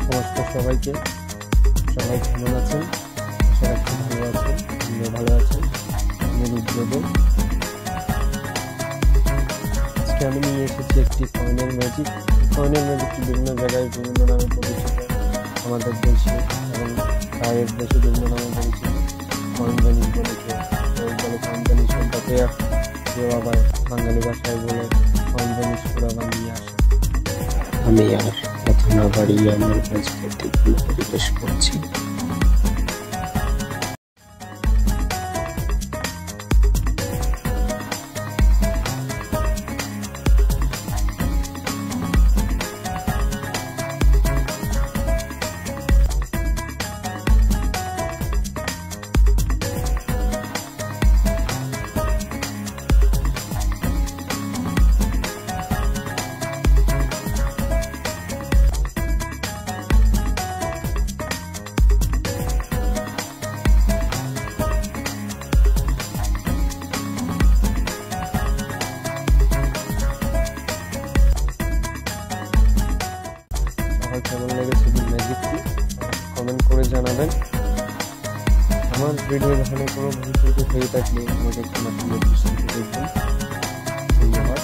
নমস্কার সবাইকে। সবাই কেমন আছেন? আশা রাখছি ভালো আছেন। আমিও ভালো আছি। আমি রুদ্রদেব। আজকে আমি নিয়ে এসেছি একটি কয়েনের ম্যাজিক। কয়েনের ম্যাজিকটি বিভিন্ন জায়গায় বিভিন্ন নামে পরিচিত। আমাদের দেশে এবং বাইরের দেশে বিভিন্ন নামে পরিচিত। কয়েন জানিস বলে কেউ বলে কয়েন জানিস শব্দকে, কেউ আবার বাঙালি ভাষায় বলে কয়েন জানিস পুরা বানিয়ে আসে। আমি আর কথা না বাড়িয়ে আমার ম্যাজিকের দিকগুলো পরিবেশ করছি। কেমন লেগেছে ম্যাজিকটি কমেন্ট করে জানাবেন। আমার ভিডিও দেখানো কোনো ভুল ত্রুটি হয়ে থাকলে আমাকে ক্ষমা সুন্দর দৃষ্টিতে দেখবেন। ধন্যবাদ।